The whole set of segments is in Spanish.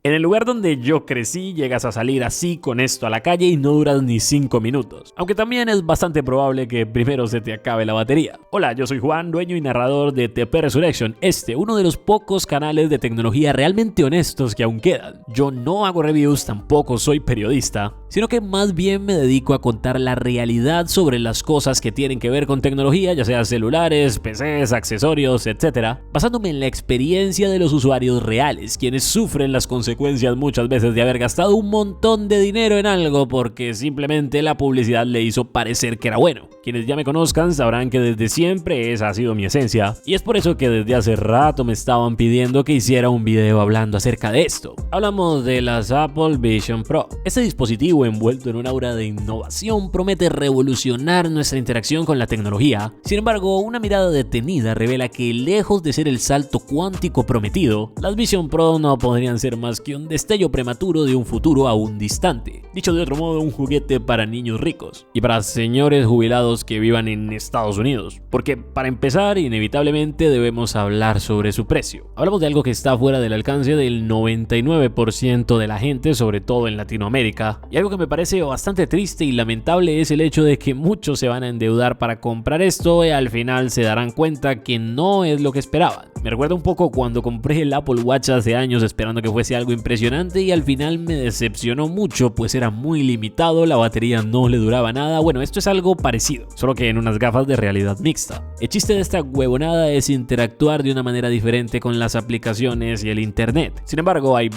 En el lugar donde yo crecí, llegas a salir así con esto a la calle y no duras ni 5 minutos. Aunque también es bastante probable que primero se te acabe la batería. Hola, yo soy Juan, dueño y narrador de TP Resurrection, uno de los pocos canales de tecnología realmente honestos que aún quedan. Yo no hago reviews, tampoco soy periodista, sino que más bien me dedico a contar la realidad sobre las cosas que tienen que ver con tecnología, ya sea celulares, PCs, accesorios, etc., basándome en la experiencia de los usuarios reales, quienes sufren las consecuencias muchas veces de haber gastado un montón de dinero en algo porque simplemente la publicidad le hizo parecer que era bueno. Quienes ya me conozcan sabrán que desde siempre esa ha sido mi esencia, y es por eso que desde hace rato me estaban pidiendo que hiciera un video hablando acerca de esto. Hablamos de las Apple Vision Pro. Este dispositivo envuelto en un aura de innovación promete revolucionar nuestra interacción con la tecnología. Sin embargo, una mirada detenida revela que lejos de ser el salto cuántico prometido, las Vision Pro no podrían ser más que un destello prematuro de un futuro aún distante. Dicho de otro modo, un juguete para niños ricos y para señores jubilados que vivan en Estados Unidos. Porque para empezar, inevitablemente debemos hablar sobre su precio. Hablamos de algo que está fuera del alcance del 99% de la gente, sobre todo en Latinoamérica. Y algo que me parece bastante triste y lamentable es el hecho de que muchos se van a endeudar para comprar esto y al final se darán cuenta que no es lo que esperaban. Me recuerda un poco cuando compré el Apple Watch hace años esperando que fuese algo impresionante y al final me decepcionó mucho, pues era muy limitado, la batería no le duraba nada. Bueno, esto es algo parecido, solo que en unas gafas de realidad mixta. El chiste de esta huevonada es interactuar de una manera diferente con las aplicaciones y el internet. Sin embargo, hay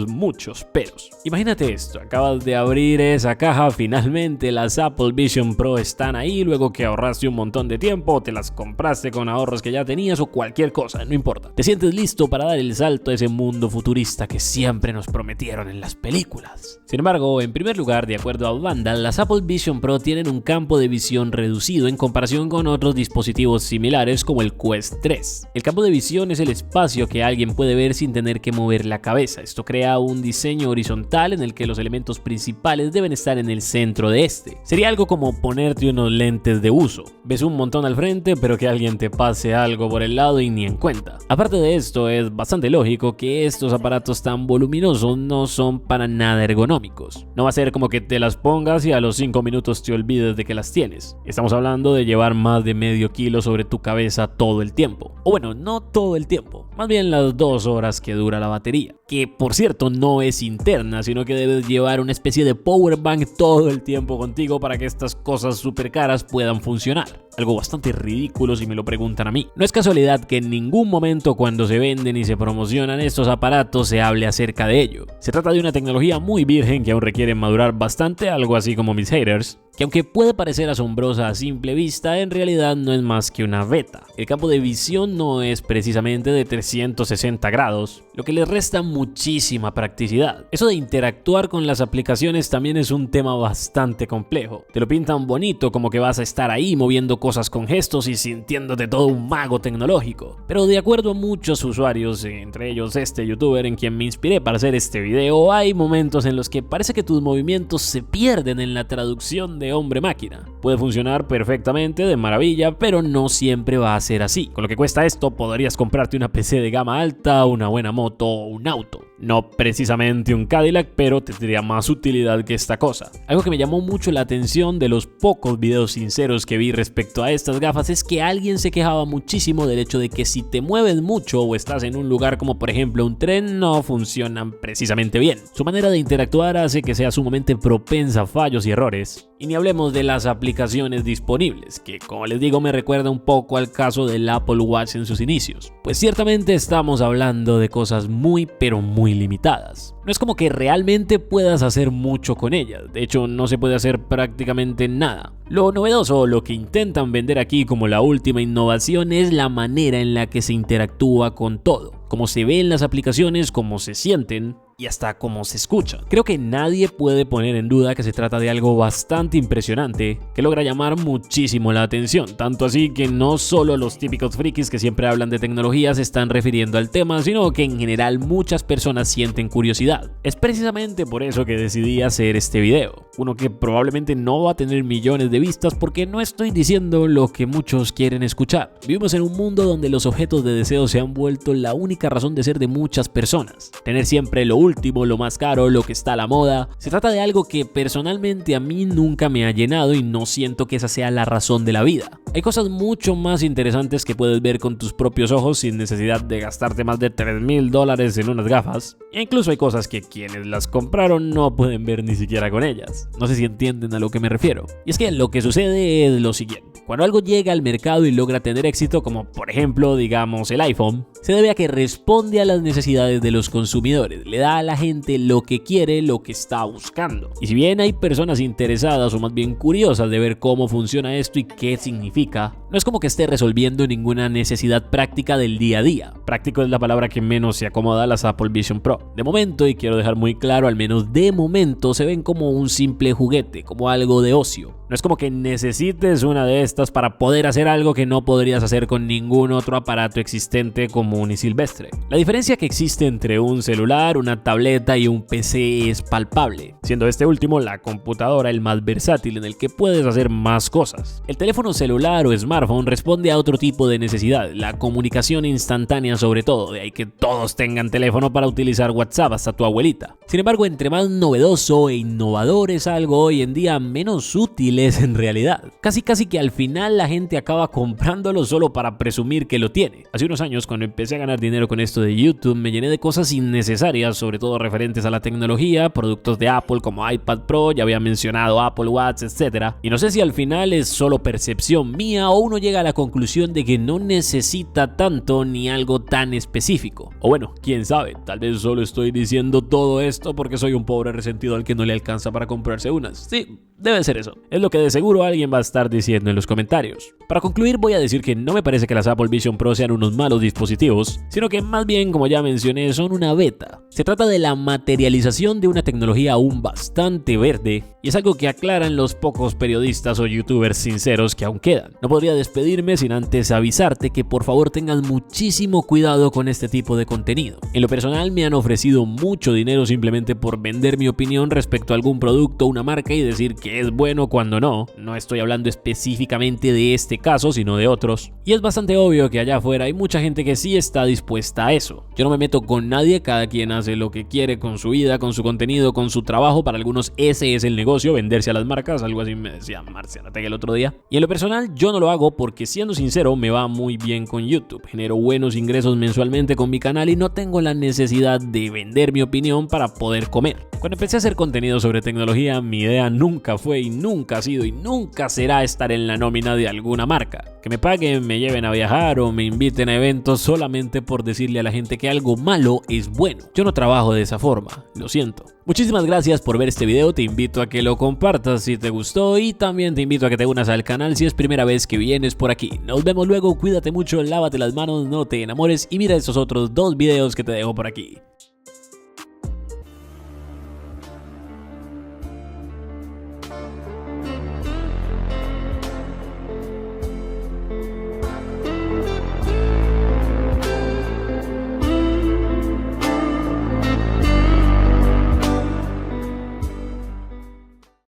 muchos peros. Imagínate esto, acabas de abrir esa caja, finalmente las Apple Vision Pro están ahí, luego que ahorraste un montón de tiempo, te las compraste con ahorros que ya tenías o cualquier cosa, no importa. Te sientes listo para dar el salto a ese mundo futurista que siempre nos prometieron en las películas. Sin embargo, en primer lugar, de acuerdo a Vandal, las Apple Vision Pro tienen un campo de visión reducido en comparación con otros dispositivos similares como el Quest 3. El campo de visión es el espacio que alguien puede ver sin tener que mover la cabeza. Esto crea un diseño horizontal en el que los elementos principales deben estar en el centro de este. Sería algo como ponerte unos lentes de uso. Ves un montón al frente, pero que alguien te pase algo por el lado y ni en cuenta. Aparte de esto, es bastante lógico que estos aparatos tan voluminosos no son para nada ergonómicos. No va a ser como que te las pongas y a los 5 minutos te olvides de que las tienes. Estamos hablando de llevar más de medio kilo sobre tu cabeza todo el tiempo. O bueno, no todo el tiempo, más bien las 2 horas que dura la batería. Que por cierto no es interna, sino que debes llevar una especie de power bank todo el tiempo contigo para que estas cosas súper caras puedan funcionar. Algo bastante ridículo si me lo preguntan a mí. No es casualidad que en ningún momento cuando se venden y se promocionan estos aparatos se hable acerca de ello. Se trata de una tecnología muy virgen que aún requiere madurar bastante, algo así como mis haters, que aunque puede parecer asombrosa a simple vista, en realidad no es más que una beta. El campo de visión no es precisamente de 360 grados, lo que le resta muchísima practicidad. Eso de interactuar con las aplicaciones también es un tema bastante complejo. Te lo pintan bonito, como que vas a estar ahí moviendo cosas con gestos y sintiéndote todo un mago tecnológico. Pero de acuerdo a muchos usuarios, entre ellos este youtuber en quien me inspiré para hacer este video, hay momentos en los que parece que tus movimientos se pierden en la traducción de hombre-máquina. Puede funcionar perfectamente, de maravilla, pero no siempre va a ser así. Con lo que cuesta esto, podrías comprarte una PC de gama alta, una buena moto o un auto. No precisamente un Cadillac, pero tendría más utilidad que esta cosa. Algo que me llamó mucho la atención de los pocos videos sinceros que vi respecto a estas gafas es que alguien se quejaba muchísimo del hecho de que si te mueves mucho o estás en un lugar como por ejemplo un tren, no funcionan precisamente bien. Su manera de interactuar hace que sea sumamente propensa a fallos y errores. Y ni hablemos de las aplicaciones disponibles, que como les digo me recuerda un poco al caso del Apple Watch en sus inicios. Pues ciertamente estamos hablando de cosas muy pero muy limitadas. No es como que realmente puedas hacer mucho con ellas, de hecho no se puede hacer prácticamente nada. Lo novedoso, lo que intentan vender aquí como la última innovación es la manera en la que se interactúa con todo. Cómo se ven las aplicaciones, cómo se sienten y hasta cómo se escuchan. Creo que nadie puede poner en duda que se trata de algo bastante impresionante que logra llamar muchísimo la atención, tanto así que no solo los típicos frikis que siempre hablan de tecnología se están refiriendo al tema, sino que en general muchas personas sienten curiosidad. Es precisamente por eso que decidí hacer este video, uno que probablemente no va a tener millones de vistas porque no estoy diciendo lo que muchos quieren escuchar. Vivimos en un mundo donde los objetos de deseo se han vuelto la única razón de ser de muchas personas. Tener siempre lo último, lo más caro, lo que está a la moda. Se trata de algo que personalmente a mí nunca me ha llenado y no siento que esa sea la razón de la vida. Hay cosas mucho más interesantes que puedes ver con tus propios ojos sin necesidad de gastarte más de $3,000 en unas gafas. E incluso hay cosas que quienes las compraron no pueden ver ni siquiera con ellas. No sé si entienden a lo que me refiero. Y es que lo que sucede es lo siguiente. Cuando algo llega al mercado y logra tener éxito, como por ejemplo, digamos, el iPhone, se debe a que responde a las necesidades de los consumidores, le da a la gente lo que quiere, lo que está buscando. Y si bien hay personas interesadas o más bien curiosas de ver cómo funciona esto y qué significa, no es como que esté resolviendo ninguna necesidad práctica del día a día. Práctico es la palabra que menos se acomoda a las Apple Vision Pro. De momento, y quiero dejar muy claro, al menos de momento, se ven como un simple juguete, como algo de ocio. No es como que necesites una de estas para poder hacer algo que no podrías hacer con ningún otro aparato existente común y silvestre. La diferencia que existe entre un celular, una tableta y un PC es palpable, siendo este último, la computadora, el más versátil en el que puedes hacer más cosas. El teléfono celular o smartphone responde a otro tipo de necesidad, la comunicación instantánea sobre todo, de ahí que todos tengan teléfono para utilizar WhatsApp, hasta tu abuelita. Sin embargo, entre más novedoso e innovador es algo hoy en día, menos útil es en realidad. Casi que al final la gente acaba comprándolo solo para presumir que lo tiene. Hace unos años, cuando empecé a ganar dinero con esto de YouTube, me llené de cosas innecesarias, sobre todo referentes a la tecnología, productos de Apple como iPad Pro, ya había mencionado Apple Watch, etc. Y no sé si al final es solo percepción mía o uno llega a la conclusión de que no necesita tanto ni algo tan específico. O bueno, quién sabe, tal vez solo estoy diciendo todo esto porque soy un pobre resentido al que no le alcanza para comprarse unas. Sí, debe ser eso. Es lo que de seguro alguien va a estar diciendo en los comentarios. Para concluir, voy a decir que no me parece que las Apple Vision Pro sean unos malos dispositivos, sino que más bien, como ya mencioné, son una beta. Se trata de la materialización de una tecnología aún bastante verde, y es algo que aclaran los pocos periodistas o youtubers sinceros que aún quedan. No podría despedirme sin antes avisarte que por favor tengas muchísimo cuidado con este tipo de contenido. En lo personal me han ofrecido mucho dinero simplemente por vender mi opinión respecto a algún producto o una marca y decir que es bueno cuando no. No estoy hablando específicamente de este caso, sino de otros. Y es bastante obvio que allá afuera hay mucha gente que sí está dispuesta a eso. Yo no me meto con nadie, cada quien hace lo que quiere con su vida, con su contenido, con su trabajo. Para algunos ese es el negocio, venderse a las marcas, algo así me decía Marciana Tegui el otro día. Y en lo personal yo no lo hago porque, siendo sincero, me va muy bien con YouTube. Genero buenos ingresos mensualmente con mi canal y no tengo la necesidad de vender mi opinión para poder comer. Cuando empecé a hacer contenido sobre tecnología, mi idea nunca fue y nunca ha sido y nunca será estar en la nómina de alguna marca. Que me paguen, me lleven a viajar o me inviten a eventos solamente por decirle a la gente que algo malo es bueno. Yo no trabajo de esa forma, lo siento. Muchísimas gracias por ver este video, te invito a que lo compartas si te gustó y también te invito a que te unas al canal si es primera vez que vienes por aquí. Nos vemos luego, cuídate mucho, lávate las manos, no te enamores y mira estos otros 2 videos que te dejo por aquí.